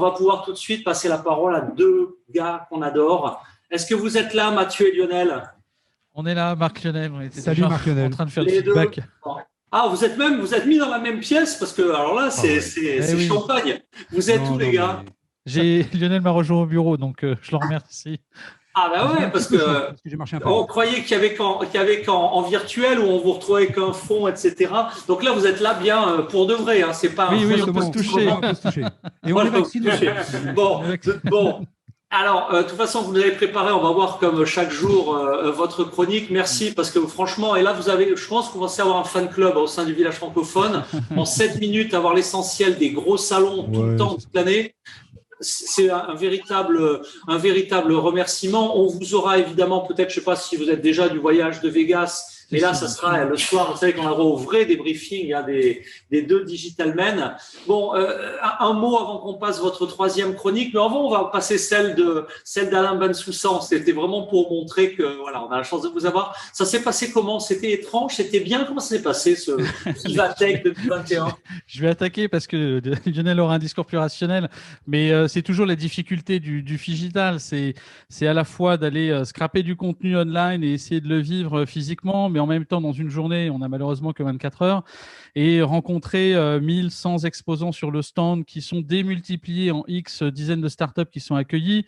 va pouvoir tout de suite passer la parole à deux gars qu'on adore. Est-ce que vous êtes là, Mathieu et Lionel? On est là, Marc Lionel. On était Salut Marc Lionel. en train de faire Les le feedback. deux. Ah, vous êtes mis dans la même pièce parce que alors là, c'est oui. champagne. Vous êtes où, les gars? Lionel m'a rejoint au bureau, donc je le remercie. Ah bah ouais, parce que j'ai marché un peu. on croyait qu'il y avait qu'en virtuel où on vous retrouvait qu'un fond, etc. Donc là, vous êtes là bien pour de vrai. Hein. C'est pas. Oui, on peut se toucher. Et on est vacciné. Bon. Alors, de toute façon, vous nous avez préparé, on va voir comme chaque jour votre chronique. Merci parce que franchement, et là, je pense qu'on va avoir un fan club au sein du village francophone. En 7 minutes, avoir l'essentiel des gros salons tout le temps, toute l'année. C'est un véritable remerciement. On vous aura évidemment, peut-être, je ne sais pas si vous êtes déjà du voyage de Vegas, mais là, ça sera le soir. Vous savez qu'on aura au vrai débriefing des deux Digital Men. Bon, un mot avant qu'on passe votre troisième chronique, mais avant, on va passer celle d'Alain Bensoussan. C'était vraiment pour montrer que voilà, on a la chance de vous avoir. Ça s'est passé comment? C'était étrange, c'était bien. Comment ça s'est passé ce Vivatech 2021? Je vais attaquer parce que Lionel aura un discours plus rationnel, mais c'est toujours la difficulté du digital. C'est à la fois d'aller scraper du contenu online et essayer de le vivre physiquement, mais en même temps, dans une journée, on n'a malheureusement que 24 heures, et rencontrer 1100 exposants sur le stand qui sont démultipliés en X dizaines de startups qui sont accueillis,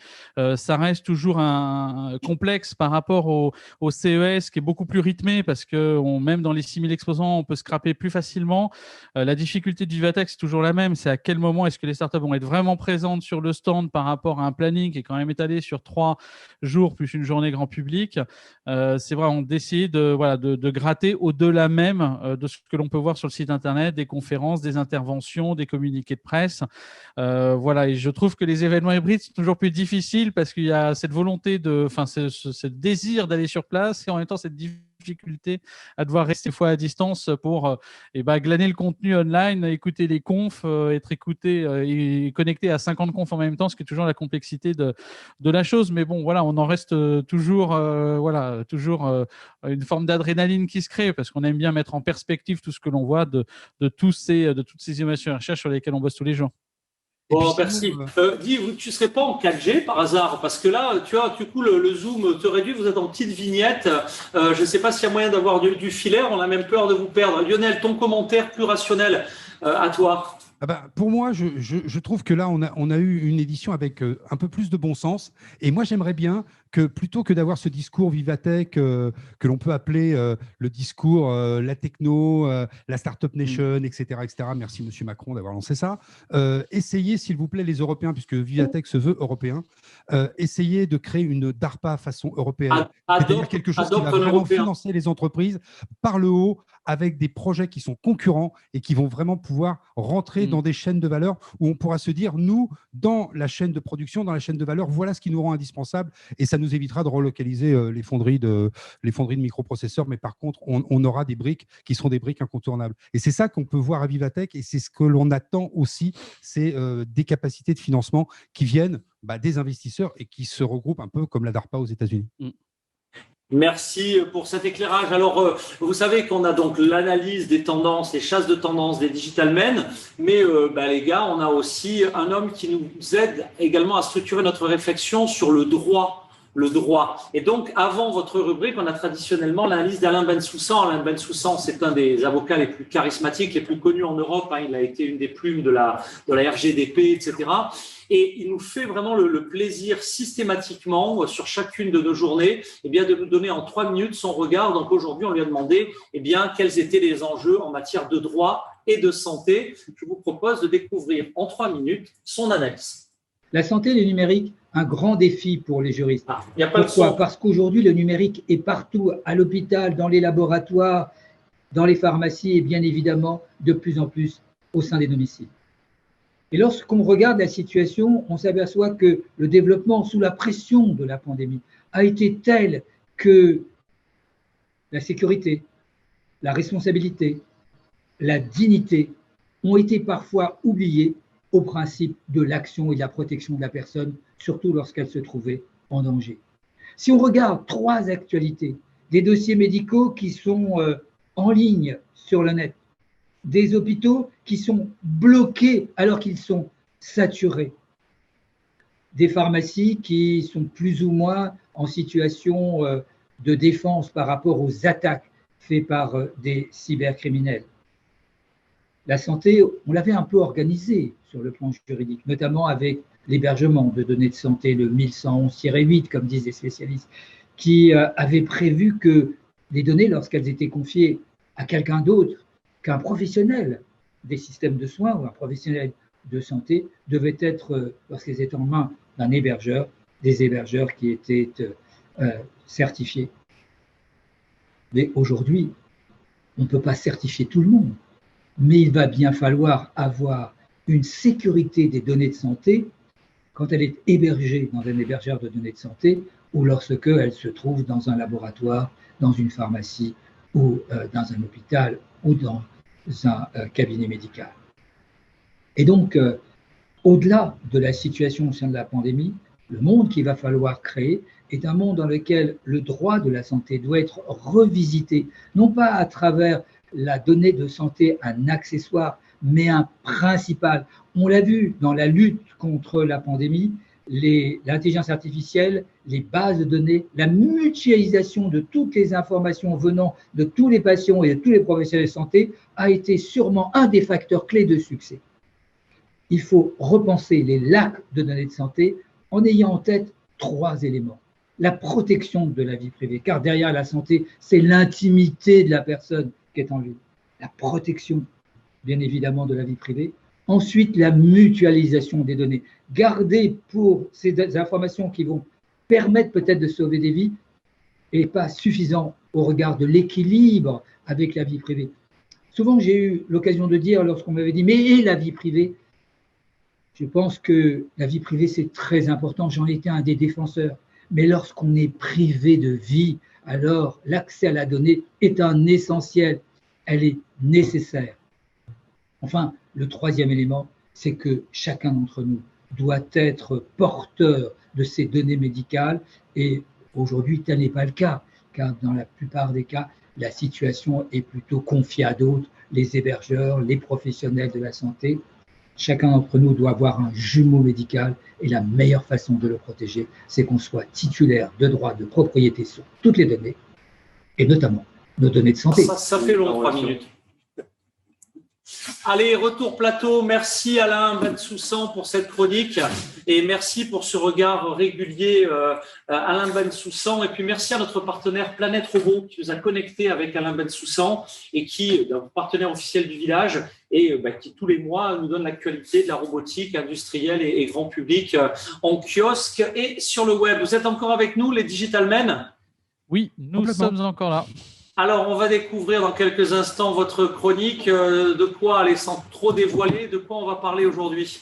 ça reste toujours un complexe par rapport au CES qui est beaucoup plus rythmé parce que même dans les 6000 exposants, on peut scraper plus facilement. La difficulté de Vivatech, c'est toujours la même, c'est à quel moment est-ce que les startups vont être vraiment présentes sur le stand par rapport à un planning qui est quand même étalé sur 3 jours plus une journée grand public. C'est vraiment d'essayer de gratter au-delà même de ce que l'on peut voir sur le site internet, des conférences, des interventions, des communiqués de presse. Et je trouve que les événements hybrides sont toujours plus difficiles parce qu'il y a cette volonté ce désir d'aller sur place et en même temps cette difficulté à devoir rester fois à distance pour glaner le contenu online, écouter les confs, être écouté et connecté à 50 confs en même temps, ce qui est toujours la complexité de la chose. Mais bon, voilà, on en reste toujours une forme d'adrénaline qui se crée parce qu'on aime bien mettre en perspective tout ce que l'on voit de toutes ces innovations et recherches sur lesquelles on bosse tous les jours. Bon, merci. Guy, tu ne serais pas en 4G par hasard? Parce que là, tu vois, du coup, le Zoom te réduit, vous êtes en petite vignette. Je ne sais pas s'il y a moyen d'avoir du filaire, on a même peur de vous perdre. Lionel, ton commentaire plus rationnel à toi. Pour moi, je trouve que là, on a eu une édition avec un peu plus de bon sens. Et moi, j'aimerais bien que plutôt que d'avoir ce discours Vivatech que l'on peut appeler le discours la techno, la Startup Nation, etc., etc. Merci, Monsieur Macron, d'avoir lancé ça. Essayez, s'il vous plaît, les Européens, puisque Vivatech se veut européen, essayez de créer une DARPA façon européenne. C'est-à-dire quelque chose qui va vraiment financer les entreprises par le haut avec des projets qui sont concurrents et qui vont vraiment pouvoir rentrer dans des chaînes de valeur où on pourra se dire, nous, dans la chaîne de production, dans la chaîne de valeur, voilà ce qui nous rend indispensable et ça nous évitera de relocaliser les fonderies de microprocesseurs. Mais par contre, on aura des briques qui seront des briques incontournables. Et c'est ça qu'on peut voir à Vivatech et c'est ce que l'on attend aussi, c'est des capacités de financement qui viennent des investisseurs et qui se regroupent un peu comme la DARPA aux États-Unis. Merci pour cet éclairage. Alors, vous savez qu'on a donc l'analyse des tendances, les chasses de tendances des Digital Men, mais les gars, on a aussi un homme qui nous aide également à structurer notre réflexion sur le droit. Et donc, avant votre rubrique, on a traditionnellement l'analyse d'Alain Bensoussan. Alain Bensoussan, c'est un des avocats les plus charismatiques, les plus connus en Europe. Il a été une des plumes de la RGDP, etc. Et il nous fait vraiment le plaisir systématiquement, sur chacune de nos journées, de nous donner en 3 minutes son regard. Donc aujourd'hui, on lui a demandé quels étaient les enjeux en matière de droit et de santé. Je vous propose de découvrir en 3 minutes son analyse. La santé et le numérique, un grand défi pour les juristes. Pourquoi ? Parce qu'aujourd'hui, le numérique est partout, à l'hôpital, dans les laboratoires, dans les pharmacies et bien évidemment, de plus en plus au sein des domiciles. Et lorsqu'on regarde la situation, on s'aperçoit que le développement sous la pression de la pandémie a été tel que la sécurité, la responsabilité, la dignité ont été parfois oubliées au principe de l'action et de la protection de la personne, surtout lorsqu'elle se trouvait en danger. Si on regarde 3 actualités, des dossiers médicaux qui sont en ligne sur le net, des hôpitaux qui sont bloqués alors qu'ils sont saturés, des pharmacies qui sont plus ou moins en situation de défense par rapport aux attaques faites par des cybercriminels. La santé, on l'avait un peu organisée sur le plan juridique, notamment avec l'hébergement de données de santé, le 1111-8, comme disent les spécialistes, qui avait prévu que les données, lorsqu'elles étaient confiées à quelqu'un d'autre qu'un professionnel des systèmes de soins ou un professionnel de santé, devaient être, lorsqu'elles étaient en main d'un hébergeur, des hébergeurs qui étaient certifiés. Mais aujourd'hui, on ne peut pas certifier tout le monde, mais il va bien falloir avoir une sécurité des données de santé quand elle est hébergée dans un hébergeur de données de santé ou lorsque elle se trouve dans un laboratoire, dans une pharmacie ou dans un hôpital ou dans un cabinet médical. Et donc, au-delà de la situation au sein de la pandémie, le monde qu'il va falloir créer est un monde dans lequel le droit de la santé doit être revisité, non pas à travers la donnée de santé, un accessoire, mais un principal. On l'a vu dans la lutte contre la pandémie, l'intelligence artificielle, les bases de données, la mutualisation de toutes les informations venant de tous les patients et de tous les professionnels de santé a été sûrement un des facteurs clés de succès. Il faut repenser les lacs de données de santé en ayant en tête 3 éléments. La protection de la vie privée, car derrière la santé, c'est l'intimité de la personne qui est en jeu. La protection, bien évidemment, de la vie privée. Ensuite, la mutualisation des données. Garder pour ces informations qui vont permettre peut-être de sauver des vies et pas suffisant au regard de l'équilibre avec la vie privée. Souvent, j'ai eu l'occasion de dire, lorsqu'on m'avait dit « mais et la vie privée ?» Je pense que la vie privée, c'est très important. J'en étais un des défenseurs. Mais lorsqu'on est privé de vie, alors l'accès à la donnée est un essentiel. Elle est nécessaire. Enfin, le 3e élément, c'est que chacun d'entre nous doit être porteur de ces données médicales. Et aujourd'hui, tel n'est pas le cas, car dans la plupart des cas, la situation est plutôt confiée à d'autres, les hébergeurs, les professionnels de la santé. Chacun d'entre nous doit avoir un jumeau médical et la meilleure façon de le protéger, c'est qu'on soit titulaire de droits de propriété sur toutes les données, et notamment nos données de santé. Ça fait long, 3 minutes. Allez, retour plateau. Merci Alain Bensoussan pour cette chronique et merci pour ce regard régulier, Alain Bensoussan. Et puis merci à notre partenaire Planète Robot qui nous a connectés avec Alain Bensoussan et qui est un partenaire officiel du village et qui tous les mois nous donne l'actualité de la robotique industrielle et grand public en kiosque et sur le web. Vous êtes encore avec nous, les Digital Men ? Oui, nous sommes encore là. Alors, on va découvrir dans quelques instants votre chronique. De quoi, allez, sans trop dévoiler, de quoi on va parler aujourd'hui ?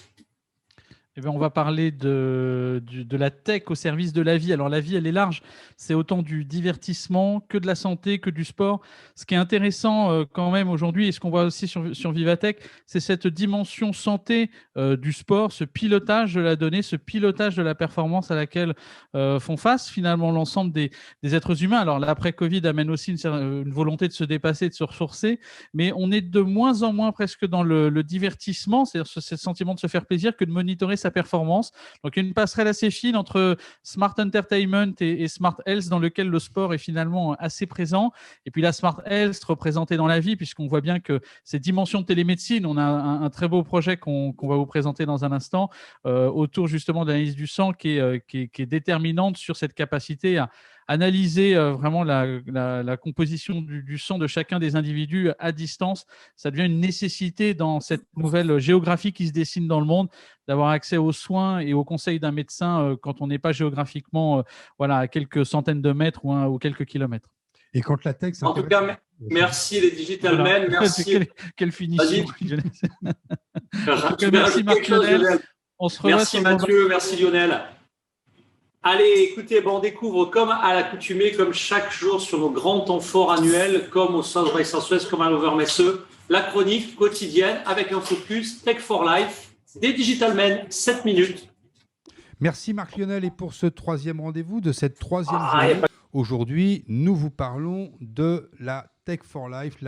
Eh bien, on va parler de la tech au service de la vie. Alors, la vie, elle est large. C'est autant du divertissement que de la santé, que du sport. Ce qui est intéressant quand même aujourd'hui, et ce qu'on voit aussi sur Vivatech, c'est cette dimension santé du sport, ce pilotage de la donnée, ce pilotage de la performance à laquelle font face finalement l'ensemble des êtres humains. Alors, l'après-Covid amène aussi une volonté de se dépasser, de se ressourcer, mais on est de moins en moins presque dans le divertissement, c'est-à-dire ce sentiment de se faire plaisir, que de monitorer sa performance. Donc, il y a une passerelle assez fine entre Smart Entertainment et Smart Health dans lequel le sport est finalement assez présent. Et puis la Smart Health représentée dans la vie, puisqu'on voit bien que ces dimensions de télémédecine, on a un très beau projet qu'on va vous présenter dans un instant autour justement de l'analyse du sang qui est déterminante sur cette capacité à analyser vraiment la composition du sang de chacun des individus à distance. Ça devient une nécessité dans cette nouvelle géographie qui se dessine dans le monde, d'avoir accès aux soins et aux conseils d'un médecin quand on n'est pas géographiquement à quelques centaines de mètres ou quelques kilomètres. Et quand la tech en tout cas, merci les Digital Men. Merci. Quelle finition. Merci Marc Lionel. On se revoit. Merci Mathieu, merci Lionel. Allez, écoutez, on découvre comme à l'accoutumée, comme chaque jour sur nos grands temps forts annuels, comme au sein de Reims-en-Suez, comme à l'Overmesse, la chronique quotidienne avec un focus Tech for Life des Digital Men, 7 minutes. Merci Marc Lionel et pour ce 3e rendez-vous de cette 3e journée Aujourd'hui, nous vous parlons de la Tech for Life,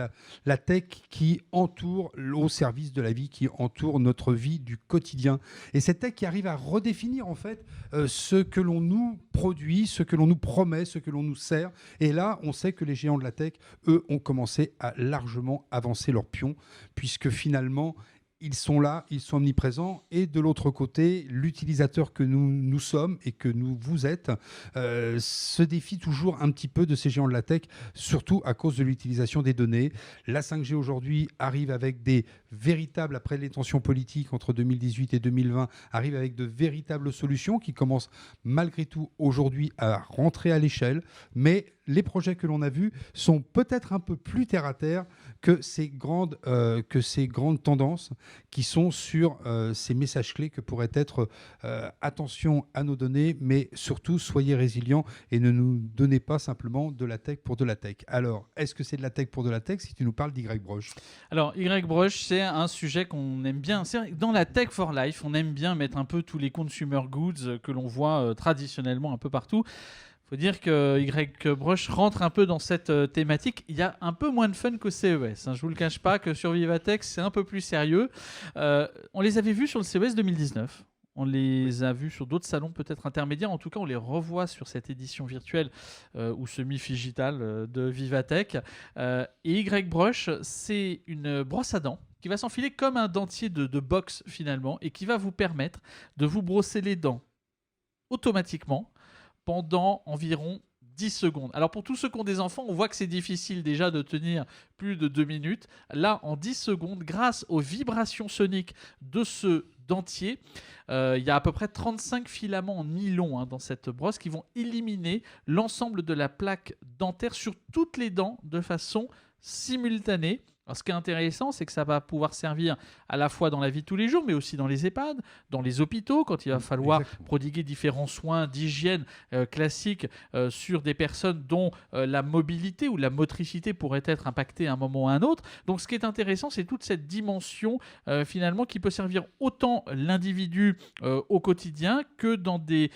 la tech qui entoure, au service de la vie, qui entoure notre vie du quotidien. Et cette tech qui arrive à redéfinir en fait ce que l'on nous produit, ce que l'on nous promet, ce que l'on nous sert. Et là, on sait que les géants de la tech, eux, ont commencé à largement avancer leur pion, puisque finalement, ils sont là, ils sont omniprésents. Et de l'autre côté, l'utilisateur que nous sommes et que vous êtes se défie toujours un petit peu de ces géants de la tech, surtout à cause de l'utilisation des données. La 5G aujourd'hui arrive avec des véritables, après les tensions politiques entre 2018 et 2020, arrive avec de véritables solutions qui commencent malgré tout aujourd'hui à rentrer à l'échelle. Mais les projets que l'on a vus sont peut-être un peu plus terre à terre que ces grandes tendances qui sont sur ces messages clés que pourraient être attention à nos données, mais surtout soyez résilients et ne nous donnez pas simplement de la tech pour de la tech. Alors, est-ce que c'est de la tech pour de la tech si tu nous parles d'YBrush? Alors, YBrush, c'est un sujet qu'on aime bien. C'est vrai que dans la Tech for Life, on aime bien mettre un peu tous les consumer goods que l'on voit traditionnellement un peu partout. Il faut dire que YBrush rentre un peu dans cette thématique. Il y a un peu moins de fun qu'au CES. Je ne vous le cache pas que sur Vivatech, c'est un peu plus sérieux. On les avait vus sur le CES 2019. On les a vus sur d'autres salons peut-être intermédiaires. En tout cas, on les revoit sur cette édition virtuelle ou semi-digitale de Vivatech. Et YBrush, c'est une brosse à dents qui va s'enfiler comme un dentier de box finalement et qui va vous permettre de vous brosser les dents automatiquement pendant environ 10 secondes. Alors pour tous ceux qui ont des enfants, on voit que c'est difficile déjà de tenir plus de 2 minutes. Là, en 10 secondes, grâce aux vibrations soniques de ce dentier, il y a à peu près 35 filaments en nylon dans cette brosse qui vont éliminer l'ensemble de la plaque dentaire sur toutes les dents de façon simultanée. Alors, ce qui est intéressant, c'est que ça va pouvoir servir à la fois dans la vie de tous les jours, mais aussi dans les EHPAD, dans les hôpitaux, quand il va falloir prodiguer différents soins d'hygiène classiques sur des personnes dont la mobilité ou la motricité pourrait être impactée à un moment ou à un autre. Donc, ce qui est intéressant, c'est toute cette dimension finalement qui peut servir autant l'individu au quotidien que dans des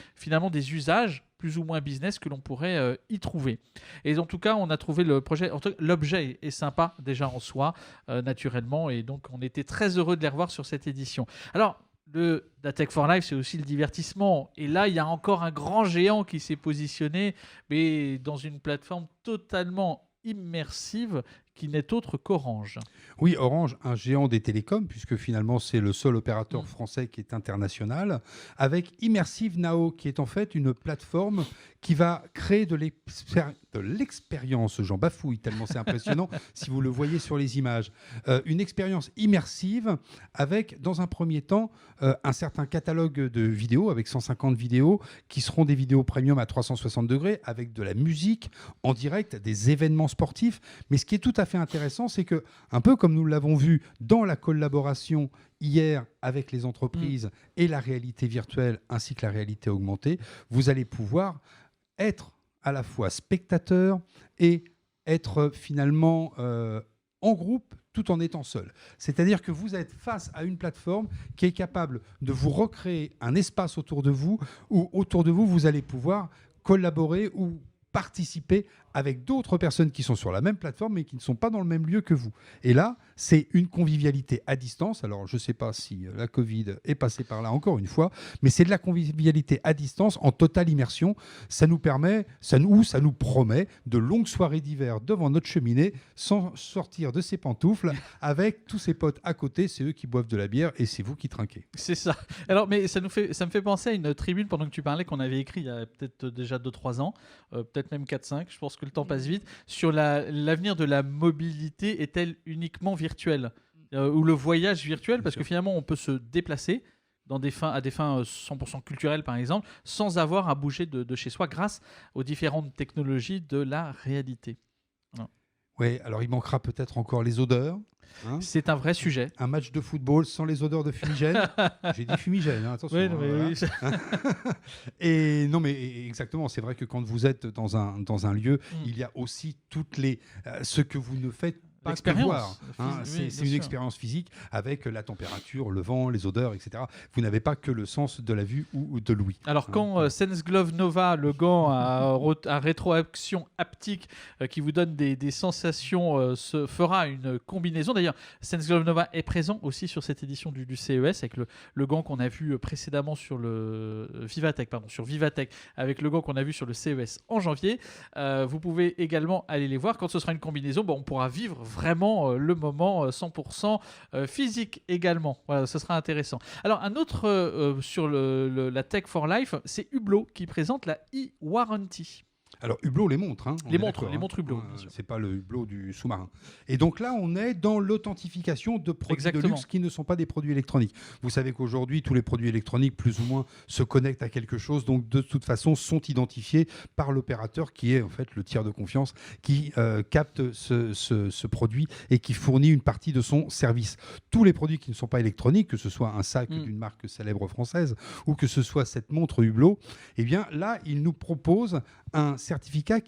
usages plus ou moins business que l'on pourrait y trouver. Et en tout cas, on a trouvé le projet, l'objet est sympa déjà en soi, naturellement, et donc on était très heureux de les revoir sur cette édition. Alors, la Tech for Life, c'est aussi le divertissement. Et là, il y a encore un grand géant qui s'est positionné, mais dans une plateforme totalement immersive qui n'est autre qu'Orange. Oui, Orange, un géant des télécoms, puisque finalement c'est le seul opérateur français qui est international, avec Immersive Now, qui est en fait une plateforme qui va créer de l'expérience, j'en bafouille tellement c'est impressionnant si vous le voyez sur les images, une expérience immersive avec, dans un premier temps, un certain catalogue de vidéos, avec 150 vidéos, qui seront des vidéos premium à 360 degrés, avec de la musique en direct, des événements sportifs. Mais ce qui est tout à fait intéressant, c'est que, un peu comme nous l'avons vu dans la collaboration hier avec les entreprises et la réalité virtuelle ainsi que la réalité augmentée, vous allez pouvoir être à la fois spectateur et être finalement en groupe tout en étant seul. C'est-à-dire que vous êtes face à une plateforme qui est capable de vous recréer un espace autour de vous où autour de vous, vous allez pouvoir collaborer ou participer avec d'autres personnes qui sont sur la même plateforme mais qui ne sont pas dans le même lieu que vous. Et là, c'est une convivialité à distance. Alors, je ne sais pas si la Covid est passée par là encore une fois, mais c'est de la convivialité à distance en totale immersion. Ça nous permet, ça nous promet de longues soirées d'hiver devant notre cheminée sans sortir de ses pantoufles avec tous ses potes à côté. C'est eux qui boivent de la bière et c'est vous qui trinquez. C'est ça. Alors, mais ça me fait penser à une tribune pendant que tu parlais qu'on avait écrit il y a peut-être déjà 2-3 ans, peut-être même 4-5, je pense que le temps passe vite, sur l'avenir de la mobilité est-elle uniquement virtuelle ou le voyage virtuel, parce que finalement on peut se déplacer à des fins 100% culturelles par exemple, sans avoir à bouger de chez soi grâce aux différentes technologies de la réalité. Voilà. Oui, alors il manquera peut-être encore les odeurs. Hein, c'est un vrai sujet. Un match de football sans les odeurs de fumigène. J'ai dit fumigène, hein, attention. Oui, voilà. Et non, mais exactement, c'est vrai que quand vous êtes dans un lieu, il y a aussi ce que vous ne faites pas que voir. C'est une expérience physique avec la température, le vent, les odeurs, etc. Vous n'avez pas que le sens de la vue ou de l'ouïe. Alors quand SenseGlove Nova, le gant à rétroaction haptique qui vous donne des sensations, fera une combinaison. D'ailleurs, SenseGlove Nova est présent aussi sur cette édition du CES avec le gant qu'on a vu précédemment sur le Vivatech, avec le gant qu'on a vu sur le CES en janvier. Vous pouvez également aller les voir. Quand ce sera une combinaison, on pourra vivre vraiment le moment 100% physique également. Voilà, ce sera intéressant. Alors, un autre sur la Tech for Life, c'est Hublot qui présente la e-Warranty. Alors, Hublot, les montres. Les montres Hublot. C'est pas le Hublot du sous-marin. Et donc là, on est dans l'authentification de produits de luxe qui ne sont pas des produits électroniques. Vous savez qu'aujourd'hui, tous les produits électroniques, plus ou moins, se connectent à quelque chose, donc de toute façon, sont identifiés par l'opérateur qui est en fait le tiers de confiance qui capte ce produit et qui fournit une partie de son service. Tous les produits qui ne sont pas électroniques, que ce soit un sac d'une marque célèbre française ou que ce soit cette montre Hublot, eh bien là, il nous propose un certificat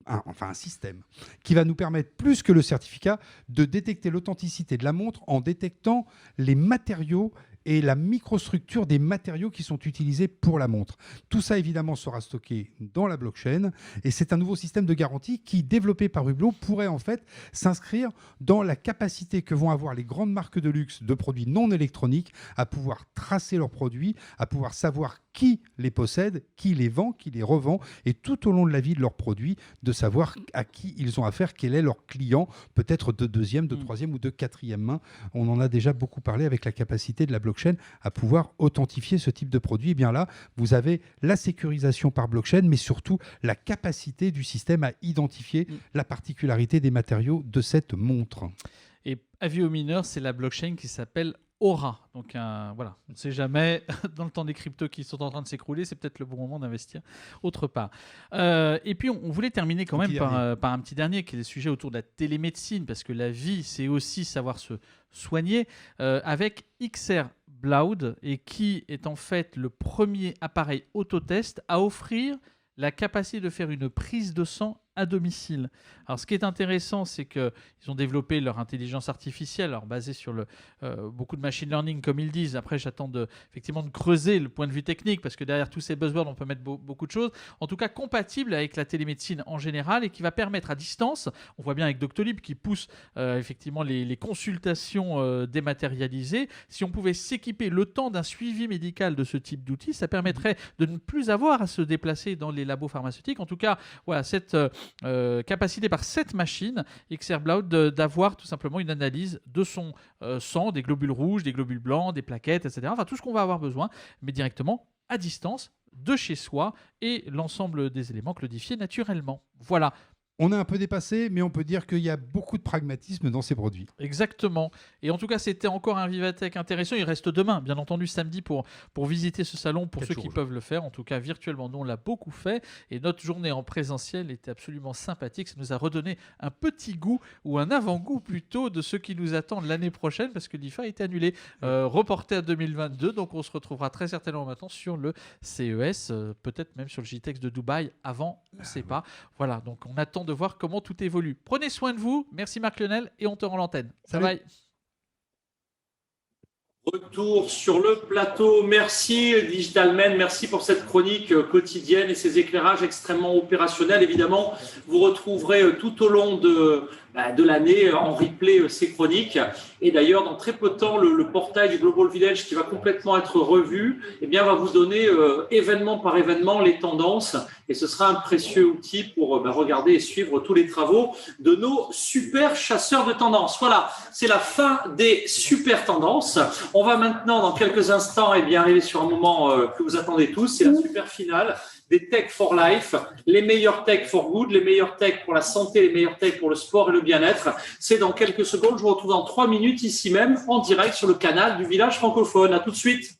un système qui va nous permettre, plus que le certificat, de détecter l'authenticité de la montre en détectant les matériaux et la microstructure des matériaux qui sont utilisés pour la montre. Tout ça, évidemment, sera stocké dans la blockchain et c'est un nouveau système de garantie qui, développé par Hublot, pourrait en fait s'inscrire dans la capacité que vont avoir les grandes marques de luxe de produits non électroniques à pouvoir tracer leurs produits, à pouvoir savoir qui les possède, qui les vend, qui les revend, et tout au long de la vie de leurs produits, de savoir à qui ils ont affaire, quel est leur client, peut-être de deuxième, de troisième ou de quatrième main. On en a déjà beaucoup parlé avec la capacité de la blockchain à pouvoir authentifier ce type de produit. Et bien là, vous avez la sécurisation par blockchain, mais surtout la capacité du système à identifier la particularité des matériaux de cette montre. Et avis aux mineurs, c'est la blockchain qui s'appelle Aura. Donc voilà, on ne sait jamais, dans le temps des cryptos qui sont en train de s'écrouler, c'est peut-être le bon moment d'investir autre part. Et puis on voulait terminer quand même par un petit dernier qui est le sujet autour de la télémédecine, parce que la vie, c'est aussi savoir se soigner, avec XR Blood, et qui est en fait le premier appareil autotest à offrir la capacité de faire une prise de sang à domicile. Alors, ce qui est intéressant, c'est qu'ils ont développé leur intelligence artificielle, alors basée sur beaucoup de machine learning, comme ils disent. Après, j'attends effectivement de creuser le point de vue technique, parce que derrière tous ces buzzwords, on peut mettre beaucoup de choses. En tout cas, compatible avec la télémédecine en général, et qui va permettre à distance, on voit bien avec Doctolib qui pousse effectivement les consultations dématérialisées. Si on pouvait s'équiper le temps d'un suivi médical de ce type d'outils, ça permettrait de ne plus avoir à se déplacer dans les labos pharmaceutiques. En tout cas, voilà, cette capacité par cette machine XR Blood d'avoir tout simplement une analyse de son sang, des globules rouges, des globules blancs, des plaquettes, etc. Enfin, tout ce qu'on va avoir besoin, mais directement à distance, de chez soi, et l'ensemble des éléments codifiés naturellement. Voilà. On a un peu dépassé, mais on peut dire qu'il y a beaucoup de pragmatisme dans ces produits. Exactement. Et en tout cas, c'était encore un Vivatech intéressant. Il reste demain, bien entendu, samedi, pour visiter ce salon, pour ceux qui peuvent le faire. En tout cas, virtuellement, nous, on l'a beaucoup fait. Et notre journée en présentiel était absolument sympathique. Ça nous a redonné un petit goût, ou un avant-goût plutôt, de ce qui nous attend l'année prochaine, parce que l'IFA a été annulé, reporté à 2022. Donc, on se retrouvera très certainement maintenant sur le CES, peut-être même sur le JTEX de Dubaï avant, on ne sait pas. Voilà, donc on attend de voir comment tout évolue. Prenez soin de vous. Merci Marc Lionel, et on te rend l'antenne. Bye bye. Retour sur le plateau. Merci Digitalmen, merci pour cette chronique quotidienne et ces éclairages extrêmement opérationnels. Évidemment, vous retrouverez tout au long de l'année en replay ces chroniques. Et d'ailleurs, dans très peu de temps, le portail du Global Village qui va complètement être revu, va vous donner événement par événement les tendances. Et ce sera un précieux outil pour regarder et suivre tous les travaux de nos super chasseurs de tendances. Voilà, c'est la fin des super tendances. On va maintenant, dans quelques instants, arriver sur un moment que vous attendez tous. C'est la super finale des Tech for Life, les meilleurs tech for good, les meilleurs tech pour la santé, les meilleurs tech pour le sport et le bien-être. C'est dans quelques secondes. Je vous retrouve dans 3 minutes ici même, en direct sur le canal du Village francophone. À tout de suite.